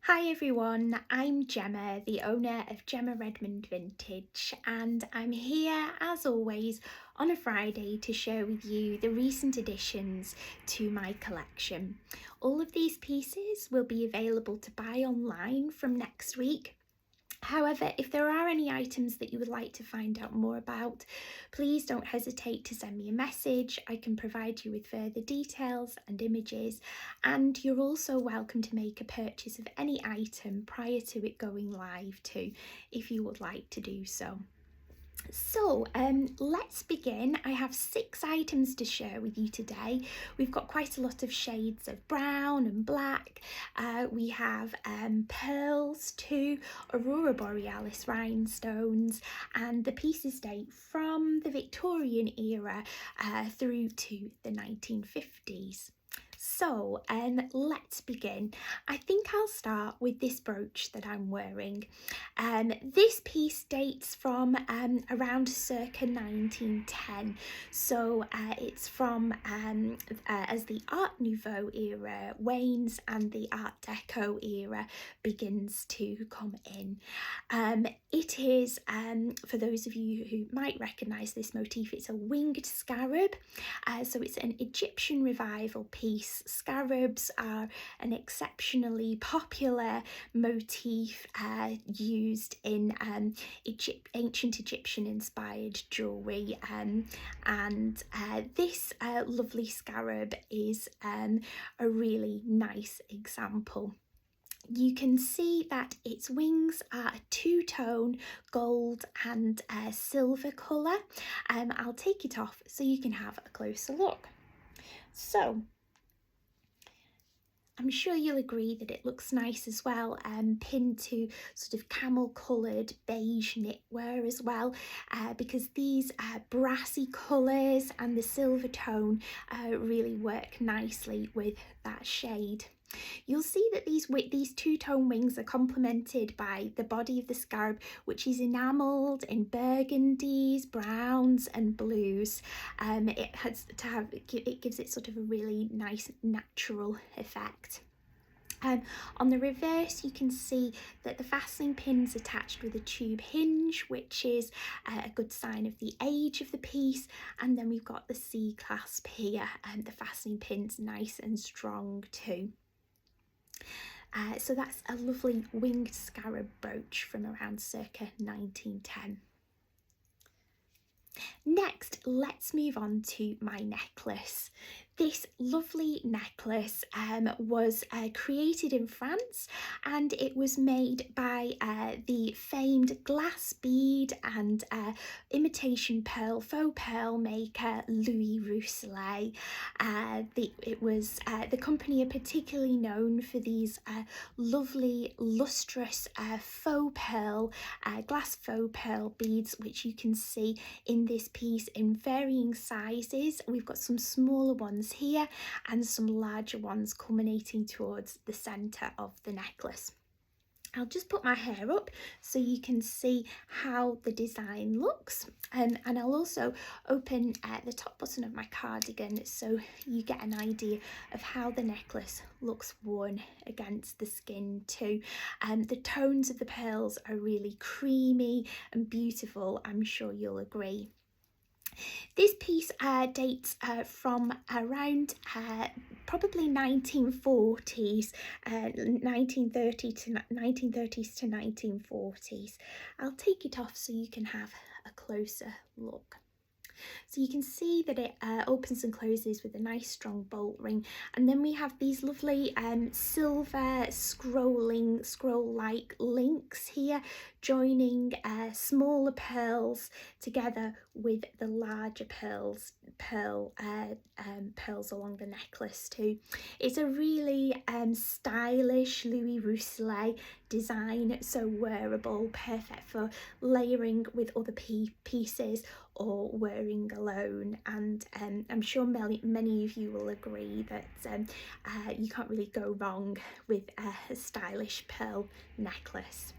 Hi everyone, I'm Gemma, the owner of Gemma Redmond Vintage, and I'm here as always on a Friday to share with you the recent additions to my collection. All of these pieces will be available to buy online from next week. However, if there are any items that you would like to find out more about, please don't hesitate to send me a message. I can provide you with further details and images, and you're also welcome to make a purchase of any item prior to it going live too, if you would like to do so. So let's begin. I have 6 items to share with you today. We've got quite a lot of shades of brown and black. We have pearls too, Aurora Borealis rhinestones, and the pieces date from the Victorian era through to the 1950s. So let's begin. I think I'll start with this brooch that I'm wearing. This piece dates from around circa 1910, so it's from as the Art Nouveau era wanes and the Art Deco era begins to come in. It is, for those of you who might recognise this motif, it's a winged scarab, so it's an Egyptian revival piece. Scarabs are an exceptionally popular motif used in ancient Egyptian inspired jewellery, and this lovely scarab is a really nice example. You can see that its wings are a two-tone gold and silver colour. I'll take it off so you can have a closer look. So I'm sure you'll agree that it looks nice as well, pinned to sort of camel coloured beige knitwear as well, because these brassy colours and the silver tone really work nicely with that shade. You'll see that these two-tone wings are complemented by the body of the scarab, which is enamelled in burgundies, browns and blues. It gives it sort of a really nice natural effect. On the reverse, you can see that the fastening pin's attached with a tube hinge, which is a good sign of the age of the piece. And then we've got the C-clasp here, and the fastening pin's nice and strong too. So that's a lovely winged scarab brooch from around circa 1910. Next, let's move on to my necklace. This lovely necklace was created in France, and it was made by the famed glass bead and imitation pearl, faux pearl maker Louis Rousselet. The company are particularly known for these lovely lustrous faux pearl, glass faux pearl beads, which you can see in this piece in varying sizes. We've got some smaller ones here and some larger ones culminating towards the centre of the necklace. I'll just put my hair up so you can see how the design looks, and I'll also open the top button of my cardigan so you get an idea of how the necklace looks worn against the skin too. The tones of the pearls are really creamy and beautiful, I'm sure you'll agree. This piece dates from around probably 1940s, 1930s to 1940s. I'll take it off so you can have a closer look. So you can see that it opens and closes with a nice strong bolt ring, and then we have these lovely silver scroll-like links here, joining smaller pearls together with the larger pearls along the necklace too. It's a really stylish Louis Rousselet design, so wearable, perfect for layering with other pieces or wearing alone. And I'm sure many of you will agree that you can't really go wrong with a stylish pearl necklace.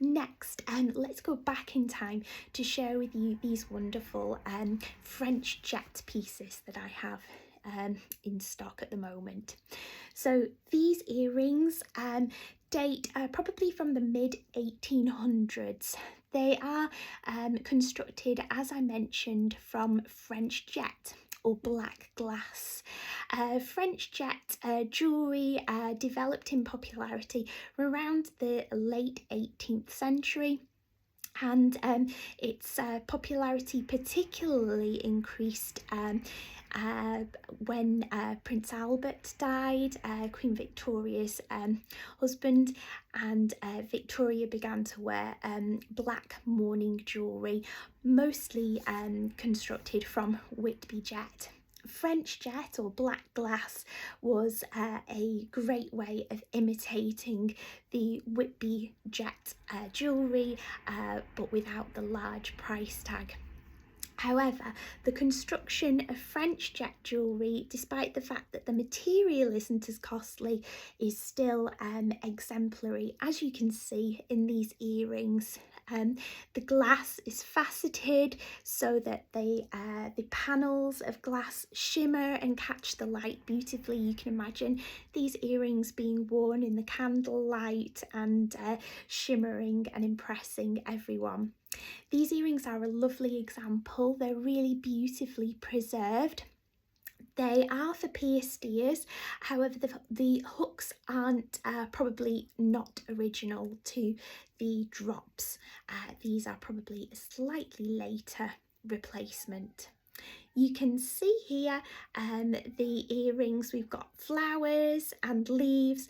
Next, let's go back in time to share with you these wonderful French jet pieces that I have in stock at the moment. So these earrings date probably from the mid 1800s. They are constructed, as I mentioned, from French jet or black glass. French jet jewellery developed in popularity around the late 18th century, and its popularity particularly increased when Prince Albert died, Queen Victoria's husband, and Victoria began to wear black mourning jewellery, mostly constructed from Whitby jet. French jet or black glass was a great way of imitating the Whitby jet jewellery, but without the large price tag. However, the construction of French jet jewellery, despite the fact that the material isn't as costly, is still exemplary, as you can see in these earrings. The glass is faceted so that the panels of glass shimmer and catch the light beautifully. You can imagine these earrings being worn in the candlelight and shimmering and impressing everyone. These earrings are a lovely example. They're really beautifully preserved. They are for pierced ears, however the hooks aren't probably not original to the drops. These are probably a slightly later replacement. You can see here the earrings. We've got flowers and leaves.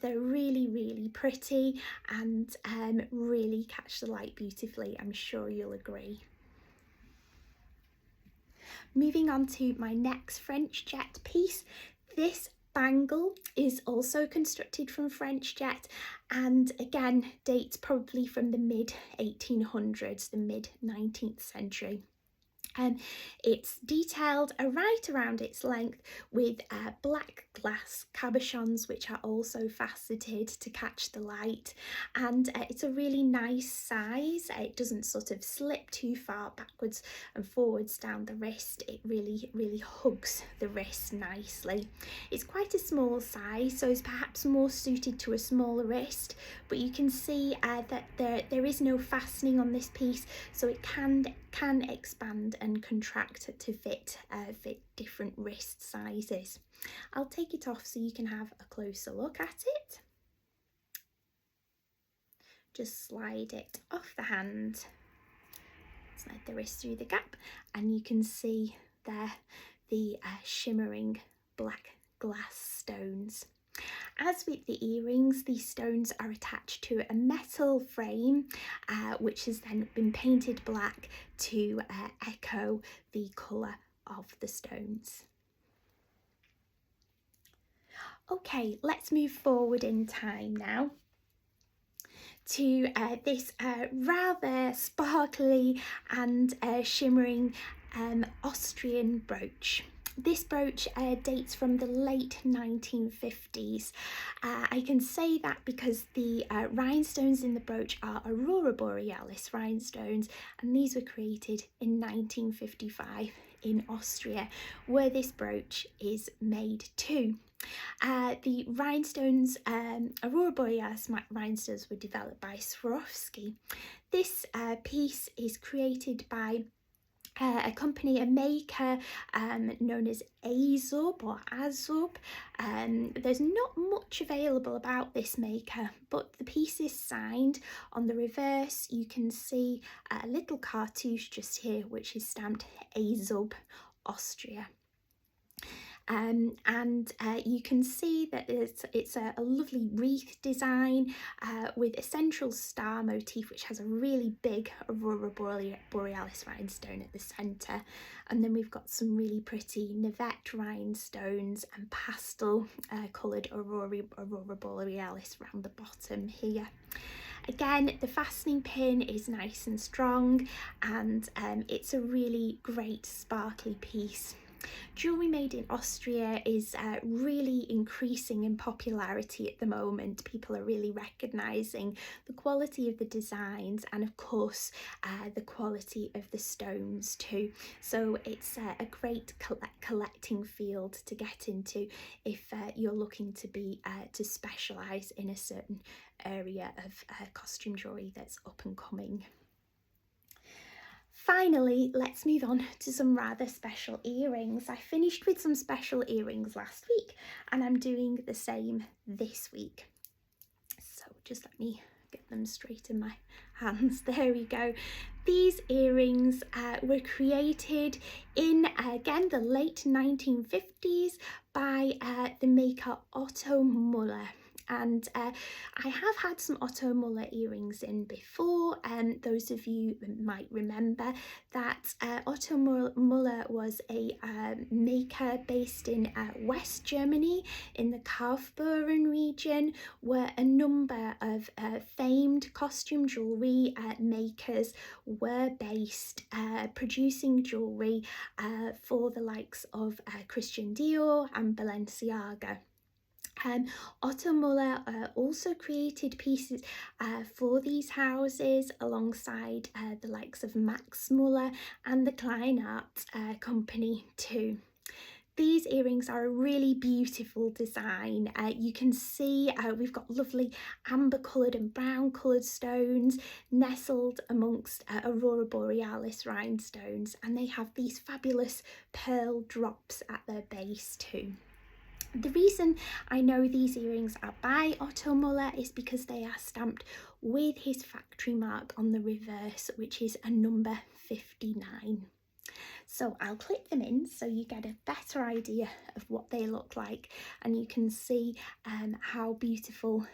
They're really pretty and really catch the light beautifully. I'm sure you'll agree. Moving on to my next French jet piece. This bangle is also constructed from French jet and again dates probably from the mid 1800s, the mid 19th century. It's detailed right around its length with black glass cabochons, which are also faceted to catch the light, and it's a really nice size. It doesn't sort of slip too far backwards and forwards down the wrist. It really hugs the wrist nicely. It's quite a small size, so it's perhaps more suited to a smaller wrist, but you can see that there is no fastening on this piece, so it can expand and contract to fit different wrist sizes. I'll take it off so you can have a closer look at it. Just slide it off the hand, slide the wrist through the gap, and you can see there the shimmering black glass stones. As with the earrings, these stones are attached to a metal frame which has then been painted black to echo the colour of the stones. Okay, let's move forward in time now to this rather sparkly and shimmering Austrian brooch. This brooch dates from the late 1950s. I can say that because the rhinestones in the brooch are Aurora Borealis rhinestones, and these were created in 1955 in Austria, where this brooch is made to. The rhinestones, Aurora Borealis rhinestones, were developed by Swarovski. This piece is created by a company, a maker known as Azub or Azub. There's not much available about this maker, but the piece is signed. On the reverse you can see a little cartouche just here which is stamped Azub, Austria. And you can see that it's a lovely wreath design with a central star motif which has a really big Aurora Borealis rhinestone at the centre, and then we've got some really pretty Navette rhinestones and pastel coloured Aurora Borealis around the bottom here. Again, the fastening pin is nice and strong, and it's a really great sparkly piece. Jewellery made in Austria is really increasing in popularity at the moment. People are really recognising the quality of the designs and of course the quality of the stones too. So it's a great collecting field to get into if you're looking to to specialise in a certain area of costume jewellery that's up and coming. Finally, let's move on to some rather special earrings. I finished with some special earrings last week and I'm doing the same this week. So just let me get them straight in my hands. There we go. These earrings were created in, again, the late 1950s by the maker Otto Muller. And I have had some Otto Muller earrings in before, and those of you might remember that Otto Muller was a maker based in West Germany in the Kaufbeuren region, where a number of famed costume jewellery makers were based, producing jewellery for the likes of Christian Dior and Balenciaga. Otto Muller also created pieces for these houses alongside the likes of Max Muller and the Klein Art Company too. These earrings are a really beautiful design. You can see we've got lovely amber coloured and brown coloured stones nestled amongst Aurora Borealis rhinestones, and they have these fabulous pearl drops at their base too. The reason I know these earrings are by Otto Muller is because they are stamped with his factory mark on the reverse, which is a number 59. So I'll clip them in so you get a better idea of what they look like and you can see how beautiful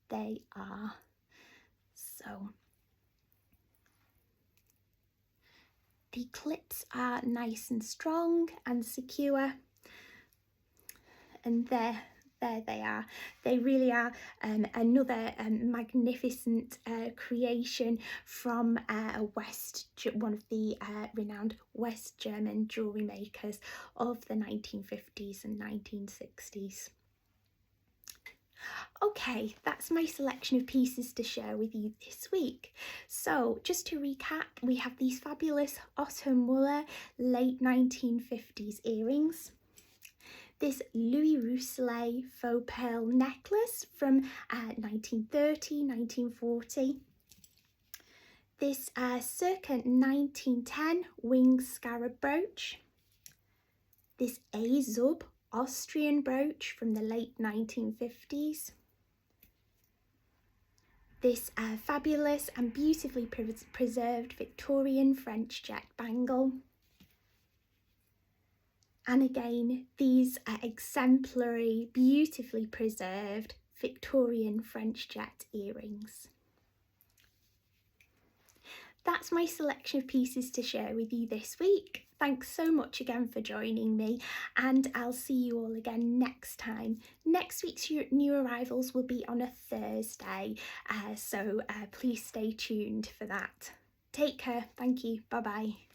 they are. So the clips are nice and strong and secure. And there they are. They really are another magnificent creation from one of the renowned West German jewellery makers of the 1950s and 1960s. Okay, that's my selection of pieces to share with you this week. So just to recap, we have these fabulous Otto Muller late 1950s earrings. This Louis Rousselet faux pearl necklace from 1930-1940. This circa 1910 winged scarab brooch. This A-Zub Austrian brooch from the late 1950s. This fabulous and beautifully preserved Victorian French jet bangle. And again, these are exemplary, beautifully preserved Victorian French jet earrings. That's my selection of pieces to share with you this week. Thanks so much again for joining me, and I'll see you all again next time. Next week's new arrivals will be on a Thursday, so please stay tuned for that. Take care. Thank you. Bye-bye.